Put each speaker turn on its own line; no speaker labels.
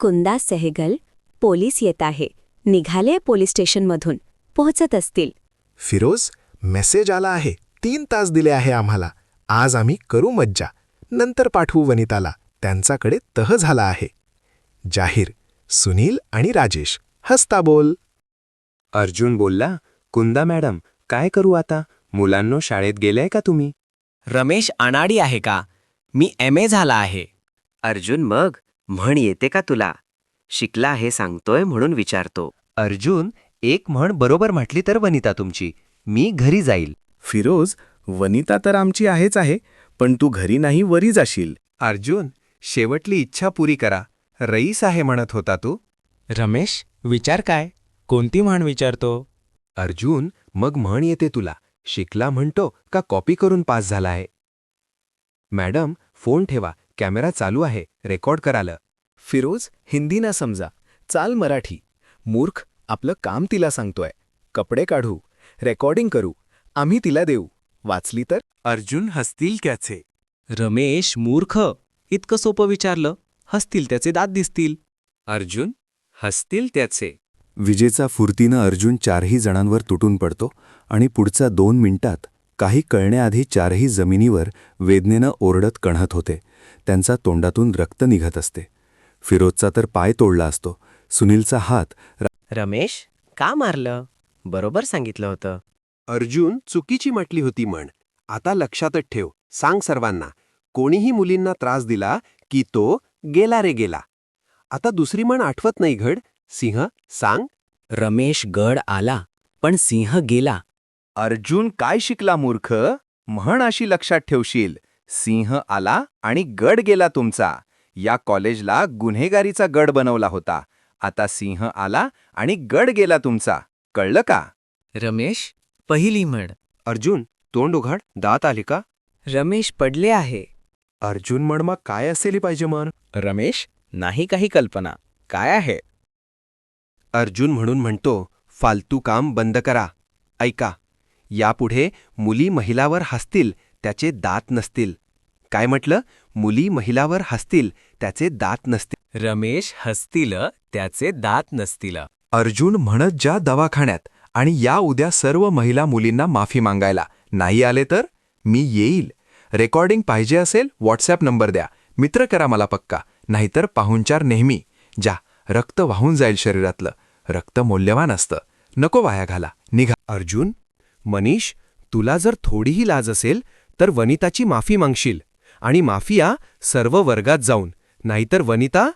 कुंदा Sehgal, police येत आहे. निघाले पोलीस स्टेशनमधून. पोहोचत असतील.
फिरोज, मेसेज आला आहे. 3 तास दिले आहे आम्हाला. आज आम्ही करू मज्जा. नंतर पाठवू वनिताला. त्यांच्याकडे तह झाला आहे. जाहीर, सुनील आणि राजेश. हसता बोल.
अर्जुन बोलला, कुंदा मॅडम, काय करू आता? मुलांनो, शाळेत गेलाय का तुम्ही?
रमेश अनाडी आहे का? मी MA झाला आहे.
अर्जुन, मग म्हण येते का तुला? शिकला आहे सांगतोय म्हणून विचारतो.
अर्जुन, एक म्हण बरोबर म्हटली तर वनिता तुमची. मी घरी जाईल.
फिरोज, वनिता तर आमची आहेच आहे, पण तू घरी नाही वरी जाशील.
अर्जुन, शेवटली इच्छा पुरी करा. रईस आहे म्हणत होता तू.
रमेश, विचार काय? कोणती म्हण विचारतो?
अर्जुन, मग म्हण येते तुला. शिकला म्हणतो का कॉपी करून पास झाला आहे? मॅडम, फोन ठेवा. कॅमेरा चालू आहे. रेकॉर्ड करालं.
फिरोज, हिंदी ना समजा, चाल मराठी. मूर्ख, आपलं काम तिला सांगतोय. कपडे काढू, रेकॉर्डिंग करू, आम्ही तिला देऊ. वाचली तर?
अर्जुन, हसतील त्याचे.
रमेश मूर्ख, इतकं सोपं विचारलं. हसतील त्याचे दात दिसतील.
अर्जुन, हसतील त्याचे.
विजेचा फुर्तीनं अर्जुन 4ही जणांवर तुटून पडतो आणि पुढच्या 2 मिनिटात काही कळण्याआधी 4ही जमिनीवर वेदनेनं ओरडत कणहत होते. त्यांचा तोंडातून रक्त निघत असते. फिरोजचा तर पाय तोडला असतो. सुनीलचा हात
रमेश, का मारलं? बरोबर सांगितलं होतं.
अर्जुन, चुकीची म्हटली होती म्हण. आता लक्षातच ठेव. सांग सर्वांना, कोणीही मुलींना त्रास दिला की तो गेला रे गेला. आता दुसरी म्हण आठवत नाही घड. सिंह, सांग.
रमेश गड आला, पण सिंह गेला.
अर्जुन, काय शिकला मूर्ख? म्हण अशी लक्षात ठेवशील. सिंह आला आणि गड गेला तुमचा. या कॉलेजला गुन्हेगारीचा गड बनवला होता. आता सिंह आला आणि गड गेला तुमचा. कळलं का?
रमेश, पहिली म्हण.
अर्जुन, तोंड उघाड. दात आले का?
रमेश पडले आहे.
अर्जुन, म्हण मग काय असेली पाहिजे मन?
रमेश, नाही काही कल्पना. काय आहे?
अर्जुन म्हणून म्हणतो, फालतू काम बंद करा. ऐका, यापुढे मुली महिलावर हसतील त्याचे दात नसतील. काय म्हटलं? मुली महिलावर हसतील त्याचे दात नसतील.
रमेश हसतील त्याचे दात नसतील.
अर्जुन म्हणत जा दवाखान्यात आणि या उद्या सर्व महिला मुलींना माफी मागायला. नाही आले तर मी येईल. रेकॉर्डिंग पाहिजे असेल व्हॉट्सॲप नंबर द्या. मित्र करा मला पक्का. नाहीतर पाहुणचार नेहमी. जा, रक्त वाहून जाईल शरीरातलं. रक्त मौल्यवान असतं. नको वाया घाला. निघा.
अर्जुन, मनीष, तुला जर थोडीही लाज असेल तर वनिताची माफी मागशील. आणि माफिया सर्व वर्गात जाऊन. नाहीतर वनिता